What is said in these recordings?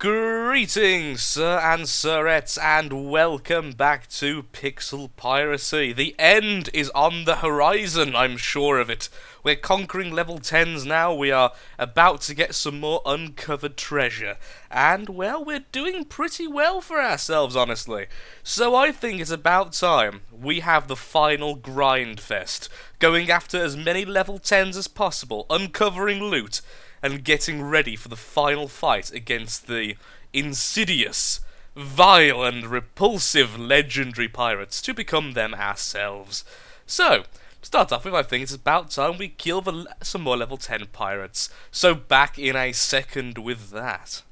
Greetings, sir and sirettes, and welcome back to Pixel Piracy. The end is on the horizon, I'm sure of it. We're conquering level 10s now, we are about to get some more uncovered treasure. And, well, we're doing pretty well for ourselves, honestly. So I think it's about time we have the final grind fest. Going after as many level 10s as possible, uncovering loot, and getting ready for the final fight against the insidious, vile and repulsive legendary pirates to become them ourselves. So, to start off with, I think it's about time we kill some more level 10 pirates. So back in a second with that.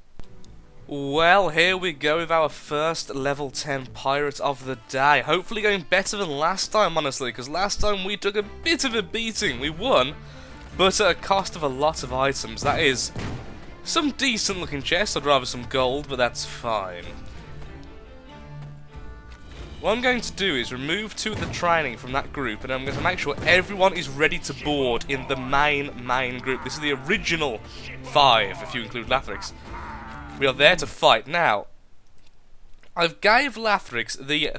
Well, here we go with our first level 10 pirate of the day. Hopefully going better than last time, honestly, because last time we took a bit of a beating. We won, but at a cost of a lot of items. That is some decent looking chests. I'd rather some gold, but that's fine. What I'm going to do is remove 2 of the training from that group, and I'm going to make sure everyone is ready to board in the main group. This is the original 5, if you include Lathrix. We are there to fight. Now, I've gave Lathrix the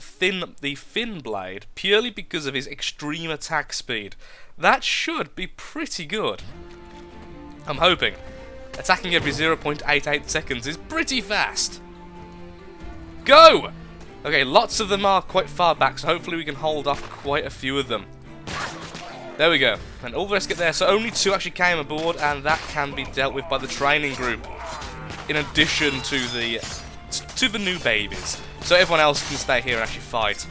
fin blade purely because of his extreme attack speed. That should be pretty good. I'm hoping. Attacking every 0.88 seconds is pretty fast. Go! Okay, lots of them are quite far back, so hopefully we can hold off quite a few of them. There we go. And all the rest get there, so only 2 actually came aboard, and that can be dealt with by the training group. In addition to the new babies. So everyone else can stay here and actually fight.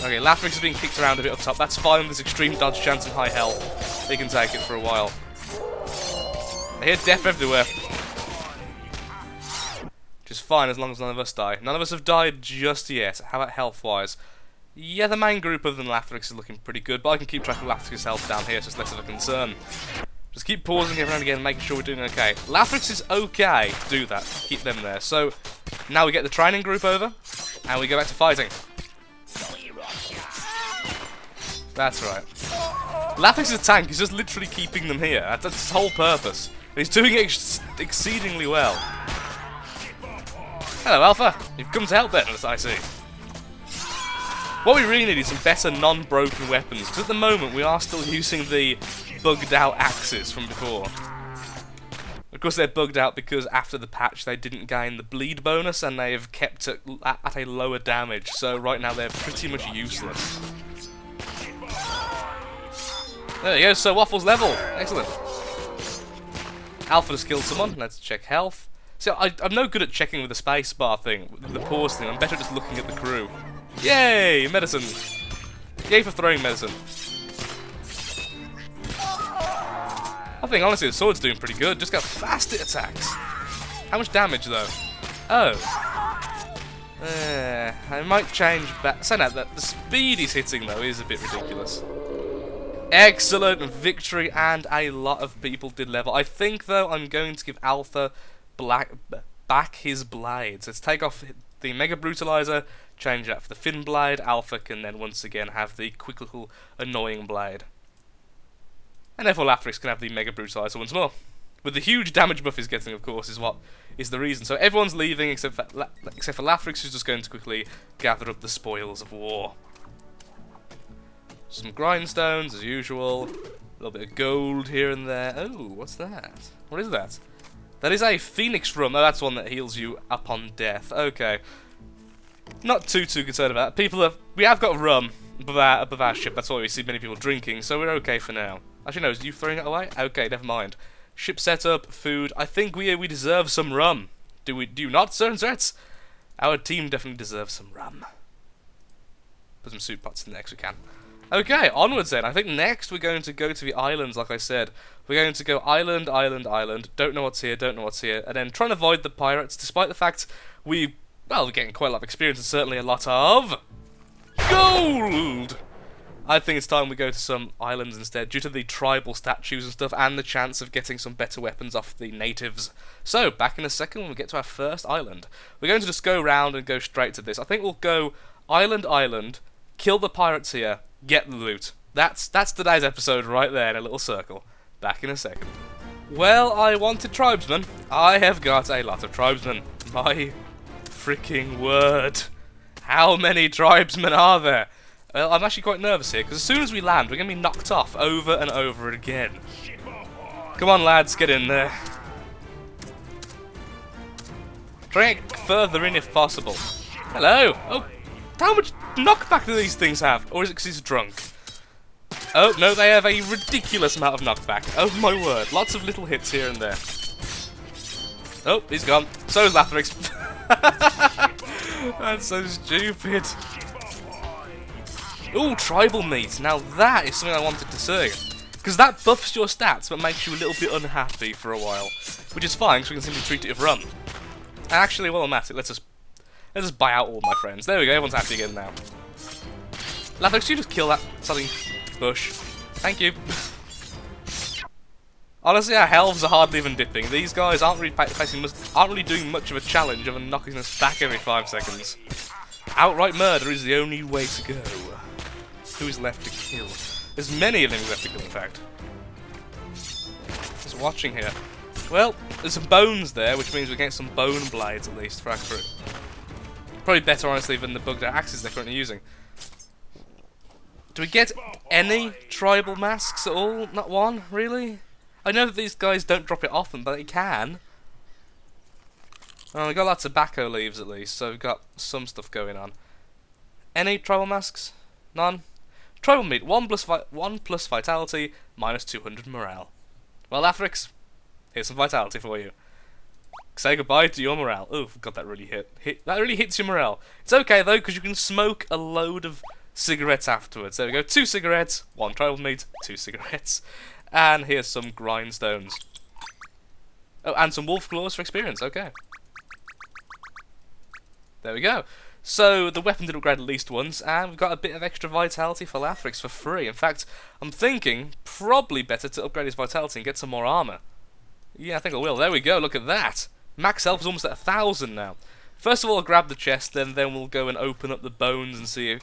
Okay, Lathrix is being kicked around a bit up top. That's fine with his extreme dodge chance and high health. He can take it for a while. I hear death everywhere. Which is fine as long as none of us die. None of us have died just yet. How about health-wise? Yeah, the main group other than Lathrix is looking pretty good, but I can keep track of Lathrix's health down here, so it's less of a concern. Just keep pausing every now and again, making sure we're doing okay. Lathrix is okay to do that. Keep them there. So, now we get the training group over, and we go back to fighting. That's right. Lathrix's tank is just literally keeping them here. That's his whole purpose. And he's doing it exceedingly well. Hello, Alpha. You've come to help then, as I see. What we really need is some better non-broken weapons, because at the moment we are still using the bugged out axes from before. Of course they're bugged out because after the patch they didn't gain the bleed bonus and they have kept it at a lower damage, so right now they're pretty much useless. There you go, so Waffle's level. Excellent. Alpha has killed someone. Let's check health. See, I'm no good at checking with the spacebar thing, with the pause thing. I'm better just looking at the crew. Yay! Medicine! Yay for throwing medicine. I think honestly the sword's doing pretty good. Just got fast it attacks. How much damage though? Oh. I might change back. So now that the speed he's hitting though is a bit ridiculous. Excellent victory, and a lot of people did level. I think though I'm going to give Alpha back his blades. Let's take off the Mega Brutalizer, change that for the Fin Blade. Alpha can then once again have the quick little annoying blade. And therefore Lathrix can have the Mega Brutalizer once more. With the huge damage buff he's getting, of course, is what is the reason. So everyone's leaving except for Lathrix, who's just going to quickly gather up the spoils of war. Some grindstones, as usual. A little bit of gold here and there. Oh, what's that? What is that? That is a Phoenix Rum. Oh, that's one that heals you upon death. Okay. Not too concerned about that. We have got rum above our ship. That's why we see many people drinking, so we're okay for now. Actually, no, is you throwing it away? Okay, never mind. Ship setup, food. I think we deserve some rum. Do you not, sir and sirs? Our team definitely deserves some rum. Put some soup pots in there, 'cause we can. Okay, onwards then. I think next we're going to go to the islands, like I said. We're going to go island, don't know what's here, and then try and avoid the pirates, despite the fact we're getting quite a lot of experience and certainly a lot of gold! I think it's time we go to some islands instead, due to the tribal statues and stuff, and the chance of getting some better weapons off the natives. So, back in a second when we get to our first island. We're going to just go round and go straight to this. I think we'll go island, kill the pirates here, get the loot. That's today's episode right there in a little circle. Back in a second. Well, I wanted tribesmen. I have got a lot of tribesmen. My freaking word. How many tribesmen are there? Well, I'm actually quite nervous here, because as soon as we land, we're going to be knocked off over and over again. Come on, lads, get in there. Try and get further in if possible. Hello! Oh, how much knockback do these things have? Or is it because he's drunk? Oh, no, they have a ridiculous amount of knockback. Oh my word, lots of little hits here and there. Oh, he's gone. So is Lathrix. That's so stupid. Ooh, tribal meat. Now that is something I wanted to see. Because that buffs your stats, but makes you a little bit unhappy for a while. Which is fine, because we can simply treat it with rum. And actually, while I'm at it, let's just buy out all my friends. There we go, everyone's happy again now. Lathrix, you just kill that something bush. Thank you. Honestly, our healths are hardly even dipping. These guys aren't really doing much of a challenge of knocking us back every 5 seconds. Outright murder is the only way to go. Who is left to kill? There's many of them left to kill, in fact. Just watching here. Well, there's some bones there, which means we get some bone blades at least for our crew. Probably better, honestly, than the bugged out axes they're currently using. Do we get any tribal masks at all? Not one, really? I know that these guys don't drop it often, but they can. Oh, we got lots of tobacco leaves at least, so we've got some stuff going on. Any tribal masks? None? Tribal meat, 1 plus vitality, minus 200 morale. Well, Lathrix, here's some vitality for you. Say goodbye to your morale. Oh, God, that really that really hits your morale. It's okay, though, because you can smoke a load of cigarettes afterwards. There we go, 2 cigarettes, 1 tribal meat, 2 cigarettes. And here's some grindstones. Oh, and some wolf claws for experience, okay. There we go. So, the weapon did upgrade at least once, and we've got a bit of extra vitality for Lathrix for free. In fact, I'm thinking probably better to upgrade his vitality and get some more armour. Yeah, I think I will. There we go, look at that. Max health is almost at 1,000 now. First of all, I'll grab the chest, then we'll go and open up the bones and see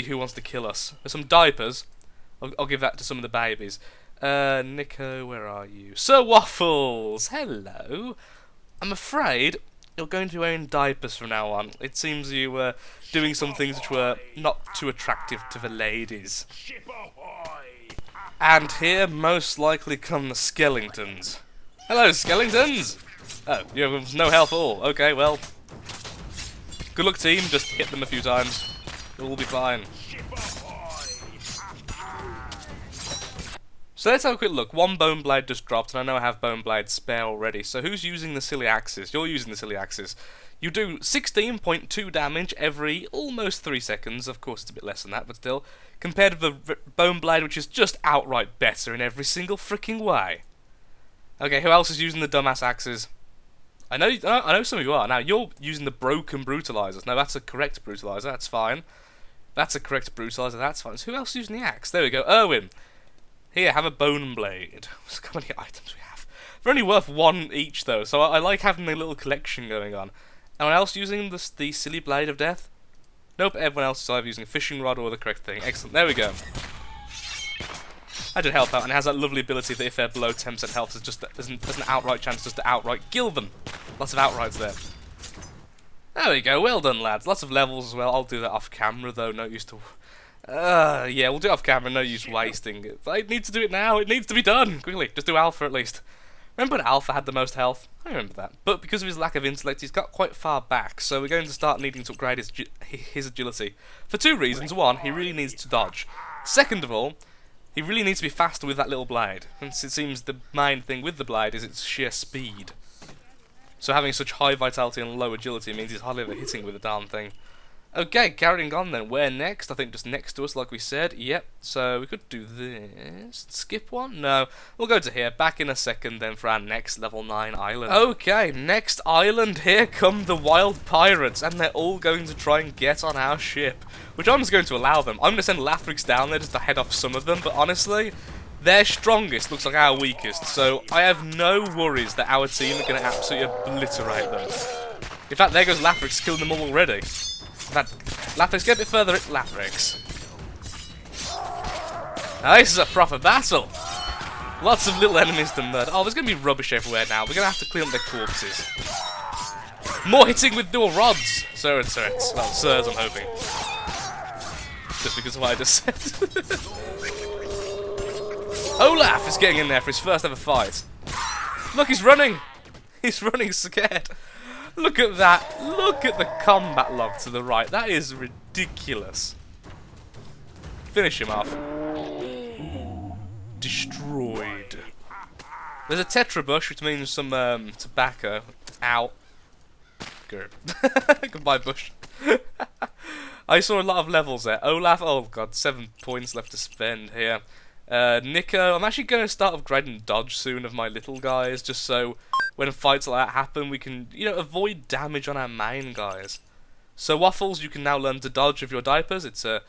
who wants to kill us. There's some diapers. I'll give that to some of the babies. Nico, where are you? Sir Waffles! Hello! I'm afraid you're going to own diapers from now on. It seems you were doing some things which were not too attractive to the ladies. And here, most likely, come the skeletons. Hello, skeletons! Oh, you have no health at all. Okay, well. Good luck, team. Just hit them a few times. It'll all be fine. So let's have a quick look. 1 bone blade just dropped, and I know I have bone blade spare already. So who's using the silly axes? You're using the silly axes. You do 16.2 damage every almost 3 seconds. Of course, it's a bit less than that, but still. Compared to the bone blade, which is just outright better in every single freaking way. Okay, who else is using the dumbass axes? I know some of you are. Now, you're using the broken brutalizers. No, that's a correct brutalizer. That's fine. That's a correct brutalizer. That's fine. So who else is using the axe? There we go. Erwin. Here, have a bone blade. Look how many items we have. They're only worth 1 each, though, so I like having a little collection going on. Anyone else using the silly blade of death? Nope, everyone else is either using a fishing rod or the correct thing. Excellent, there we go. That did help out, and it has that lovely ability that if they're below 10% health, there's an outright chance just to outright kill them. Lots of outrights there. There we go, well done, lads. Lots of levels as well. I'll do that off camera, though. No use to... yeah, we'll do it off camera, no use wasting it. I need to do it now, it needs to be done! Quickly, just do Alpha at least. Remember when Alpha had the most health? I remember that. But because of his lack of intellect, he's got quite far back, so we're going to start needing to upgrade his agility. For 2 reasons. 1, he really needs to dodge. Second of all, he really needs to be faster with that little blade. Since it seems the main thing with the blade is its sheer speed. So having such high vitality and low agility means he's hardly ever hitting with the darn thing. Okay, carrying on then. Where next? I think just next to us, like we said. Yep, so we could do this. Skip one? No. We'll go to here. Back in a second then for our next level 9 island. Okay, next island. Here come the wild pirates, and they're all going to try and get on our ship. Which I'm just going to allow them. I'm going to send Lathrix down there just to head off some of them, but honestly, their strongest looks like our weakest, so I have no worries that our team are going to absolutely obliterate them. In fact, there goes Lathrix, killing them all already. In fact, Lathrix, get a bit further. Lathrix. Now this is a proper battle. Lots of little enemies to murder. Oh, there's going to be rubbish everywhere now. We're going to have to clean up their corpses. More hitting with dual rods. Sir and sirs. Well, sirs, I'm hoping. Just because of what I just said. Olaf is getting in there for his first ever fight. Look, he's running. He's running scared. Look at that. Look at the combat log to the right. That is ridiculous. Finish him off. Destroyed. There's a tetra bush, which means some tobacco. Ow. Good. Goodbye, bush. I saw a lot of levels there. Olaf, oh god, 7 points left to spend here. Nico, I'm actually going to start upgrading dodge soon of my little guys, just so when fights like that happen, we can, you know, avoid damage on our main guys. So Waffles, you can now learn to dodge with your diapers. It's a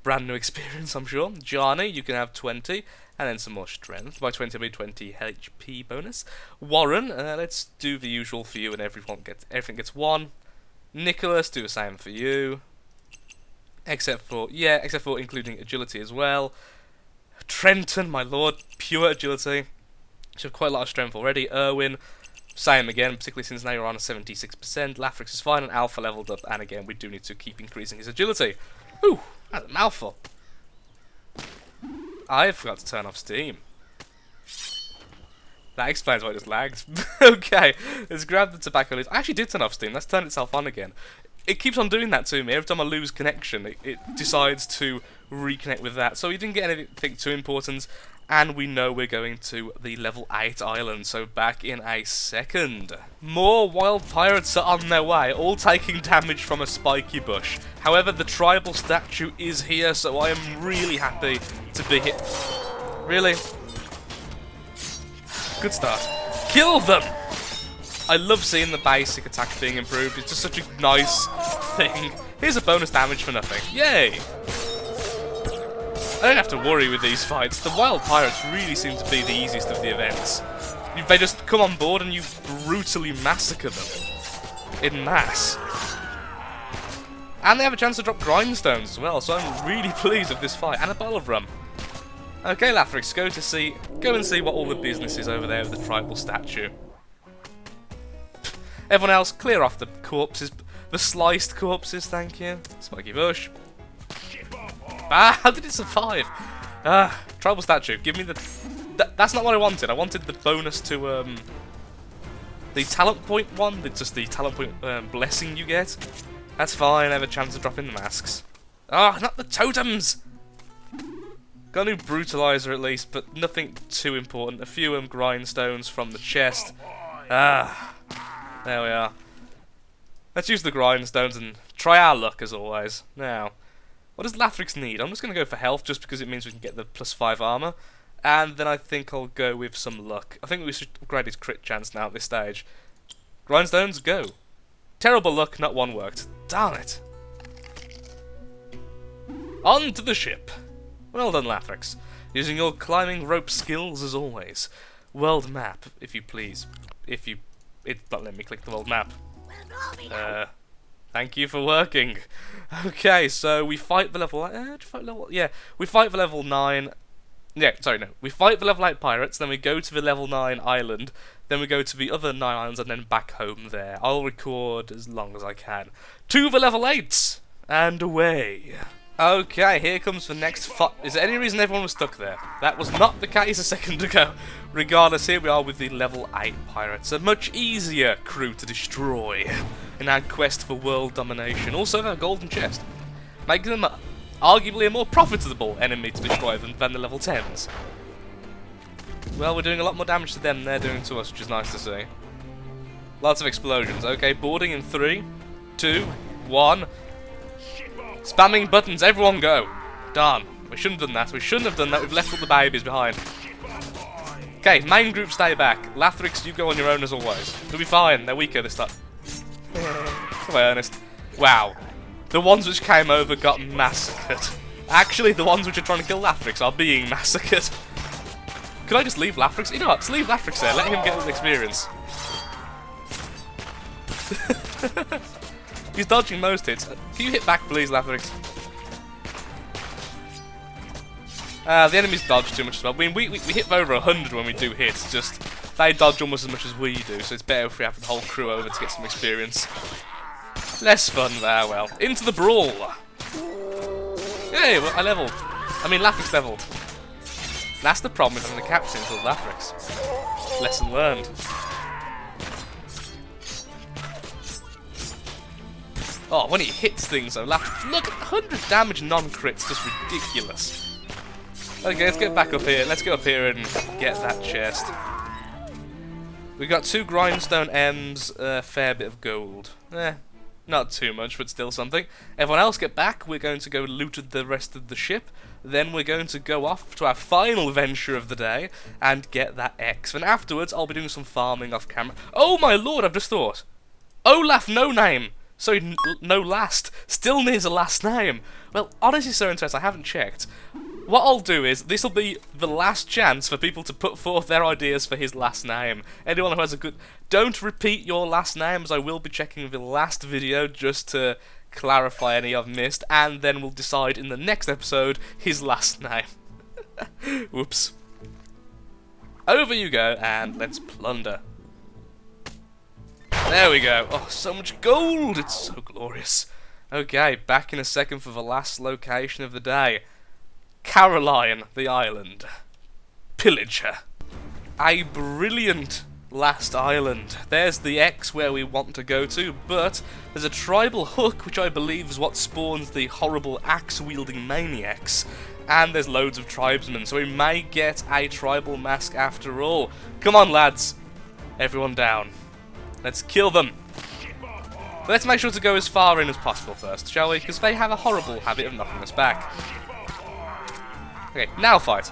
brand new experience, I'm sure. Johnny, you can have 20, and then some more strength. By 20, it'll be 20 HP bonus. Warren, let's do the usual for you, and everything gets 1. Nicholas, do the same for you. Except for including agility as well. Trenton, my lord, pure agility. You have quite a lot of strength already. Erwin, same again, particularly since now you're on a 76%. Lathrix is fine, and Alpha leveled up, and again, we do need to keep increasing his agility. Ooh, that's a mouthful. I forgot to turn off Steam. That explains why it just lags. Okay, let's grab the tobacco leaves. I actually did turn off Steam, that's turned itself on again. It keeps on doing that to me. Every time I lose connection, it decides to reconnect with that. So we didn't get anything too important, and we know we're going to the level 8 island, so back in a second. More wild pirates are on their way, all taking damage from a spiky bush. However, the tribal statue is here, so I am really happy to be hit. Really? Good start. Kill them! I love seeing the basic attack being improved. It's just such a nice thing. Here's a bonus damage for nothing. Yay! I don't have to worry with these fights. The wild pirates really seem to be the easiest of the events. They just come on board and you brutally massacre them. In mass. And they have a chance to drop grindstones as well, so I'm really pleased with this fight. And a bottle of rum. Okay, Lathrix, go and see what all the business is over there with the tribal statue. Everyone else, clear off the corpses. The sliced corpses, thank you. Spiky bush. Ah, how did it survive? Ah, tribal statue, give me the... that's not what I wanted. I wanted the bonus to, the talent point one. Just the talent point blessing you get. That's fine, I have a chance to drop in the masks. Ah, not the totems! Got a new brutalizer at least, but nothing too important. A few grindstones from the chest. Ah, there we are. Let's use the grindstones and try our luck as always. Now, what does Lathrix need? I'm just going to go for health just because it means we can get the +5 armor. And then I think I'll go with some luck. I think we should upgrade his crit chance now at this stage. Grindstones, go. Terrible luck, not one worked. Darn it. On to the ship. Well done, Lathrix. Using your climbing rope skills as always. World map, if you please. It's not letting me click the world map. Thank you for working. Okay, so we fight the level... we fight the level 9... Yeah, sorry, no. We fight the level 8 pirates, then we go to the level 9 island, then we go to the other 9 islands, and then back home there. I'll record as long as I can. To the level 8! And away. Okay, here comes the next fight. Is there any reason everyone was stuck there? That was not the case a second ago. Regardless, here we are with the level 8 pirates. A much easier crew to destroy in our quest for world domination. Also, their golden chest. Making them arguably a more profitable enemy to destroy than the level 10s. Well, we're doing a lot more damage to them than they're doing to us, which is nice to see. Lots of explosions. Okay, boarding in 3, 2, 1. Spamming buttons, everyone go. Darn, we shouldn't have done that. We shouldn't have done that. We've left all the babies behind. Okay, main group stay back. Lathrix, you go on your own as always. You'll be fine. They're weaker this time. Come on, Ernest. Wow. The ones which came over got massacred. Actually, the ones which are trying to kill Lathrix are being massacred. Could I just leave Lathrix? You know what? Just leave Lathrix there. Let him get all the experience. He's dodging most hits. Can you hit back, please, Lathrix? The enemies dodge too much as well. I mean, we hit over 100 when we do hit, just they dodge almost as much as we do, so it's better if we have the whole crew over to get some experience. Less fun there, well. Into the brawl! Yay, well, I leveled. I mean, Lathrix leveled. That's the problem with having a captain called Lathrix. Lesson learned. Oh, when he hits things though, Lathrix, look, 100 damage non-crits, just ridiculous. Okay, let's get back up here. Let's go up here and get that chest. We got 2 grindstone M's, a fair bit of gold. Not too much, but still something. Everyone else get back. We're going to go loot the rest of the ship. Then we're going to go off to our final venture of the day and get that X. And afterwards, I'll be doing some farming off camera. Oh my lord, I've just thought. Olaf no name. Sorry, no last. Still needs a last name. Well, honestly, so interesting. I haven't checked. What I'll do is, this will be the last chance for people to put forth their ideas for his last name. Anyone who has a good... Don't repeat your last name, as I will be checking the last video just to clarify any I've missed, and then we'll decide in the next episode his last name. Whoops. Over you go, and let's plunder. There we go. Oh, so much gold! It's so glorious. Okay, back in a second for the last location of the day. Caroline, the island. Pillager. A brilliant last island. There's the X where we want to go to, but there's a tribal hook, which I believe is what spawns the horrible axe-wielding maniacs. And there's loads of tribesmen, so we may get a tribal mask after all. Come on, lads. Everyone down. Let's kill them. Let's make sure to go as far in as possible first, shall we? Because they have a horrible habit of knocking us back. Okay, now fight.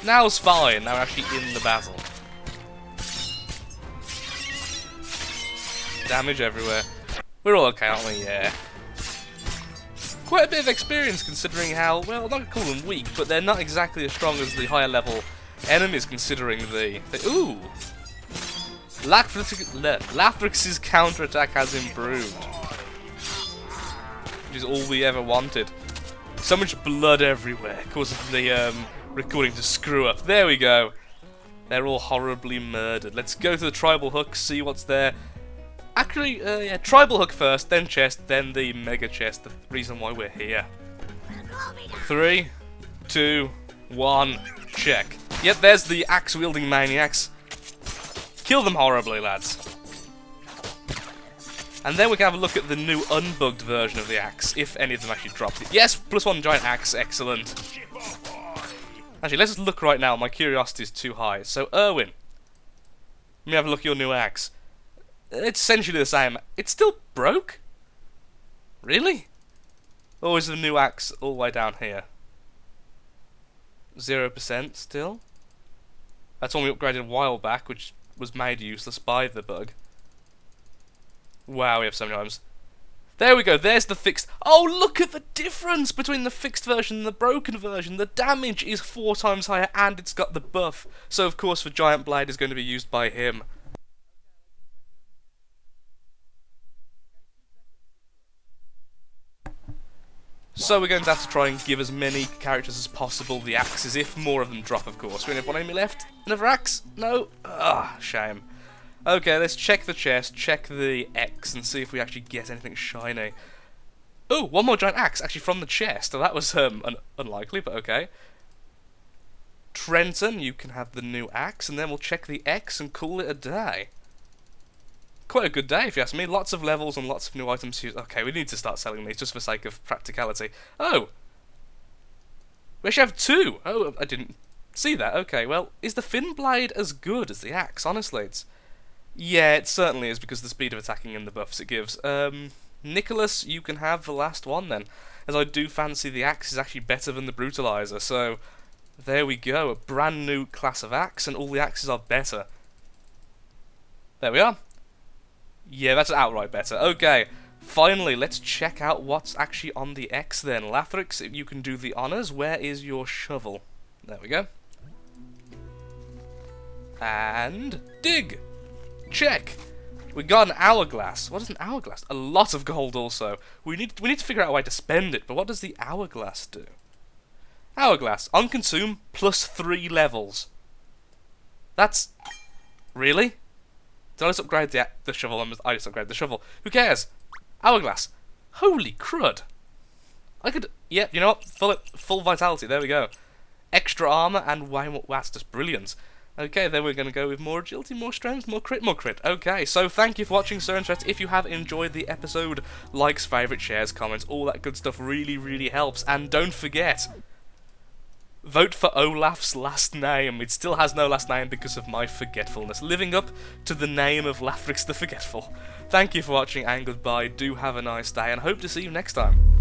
Now's fine. Now we're actually in the battle. Damage everywhere. We're all okay, aren't we? Yeah. Quite a bit of experience considering how, well, I'm not going to call them weak, but they're not exactly as strong as the higher level enemies considering the ooh! Lathrix's counterattack has improved. Which is all we ever wanted. So much blood everywhere, causing the recording to screw up. There we go. They're all horribly murdered. Let's go to the tribal hook, see what's there. Actually, yeah, tribal hook first, then chest, then the mega chest, the reason why we're here. 3, 2, 1, check. Yep, there's the axe-wielding maniacs. Kill them horribly, lads. And then we can have a look at the new unbugged version of the axe, if any of them actually dropped it. Yes, +1 giant axe, excellent. Actually, let's just look right now, my curiosity is too high. So, Erwin, let me have a look at your new axe. It's essentially the same. It's still broke? Really? Or is the new axe all the way down here? 0% still? That's one we upgraded a while back, which was made useless by the bug. Wow, we have so many items. There we go, there's the fixed... Oh, look at the difference between the fixed version and the broken version. The damage is 4 times higher and it's got the buff. So, of course, the Giant Blade is going to be used by him. So we're going to have to try and give as many characters as possible the axes, if more of them drop, of course. We only have one enemy left. Another axe? No? Ah, shame. Okay, let's check the chest, check the X, and see if we actually get anything shiny. Oh, one more giant axe, actually from the chest. So that was unlikely, but okay. Trenton, you can have the new axe, and then we'll check the X and call it a day. Quite a good day, if you ask me. Lots of levels and lots of new items to use. Okay, we need to start selling these, just for the sake of practicality. Oh! We actually have 2! Oh, I didn't see that. Okay, well, is the fin blade as good as the axe? Honestly, it's... Yeah, it certainly is, because of the speed of attacking and the buffs it gives. Nicholas, you can have the last one, then. As I do fancy the axe is actually better than the brutalizer, so... There we go, a brand new class of axe, and all the axes are better. There we are. Yeah, that's outright better. Okay, finally, let's check out what's actually on the X then. Lathrix, if you can do the honours, where is your shovel? There we go. And dig! Check! We got an hourglass. What is an hourglass? A lot of gold also. We need to figure out a way to spend it, but what does the hourglass do? Hourglass. On consume, plus 3 levels. That's... Really? Did I just upgrade the shovel? I just upgraded the shovel. Who cares? Hourglass. Holy crud. I could... Yeah, you know what? Full vitality. There we go. Extra armor and way more... That's just brilliant. Okay, then we're going to go with more agility, more strength, more crit, more crit. Okay, so thank you for watching, Sir Interest. If you have enjoyed the episode, likes, favourites, shares, comments, all that good stuff really, really helps. And don't forget, vote for Olaf's last name. It still has no last name because of my forgetfulness. Living up to the name of Lafrix the Forgetful. Thank you for watching and goodbye. Do have a nice day and hope to see you next time.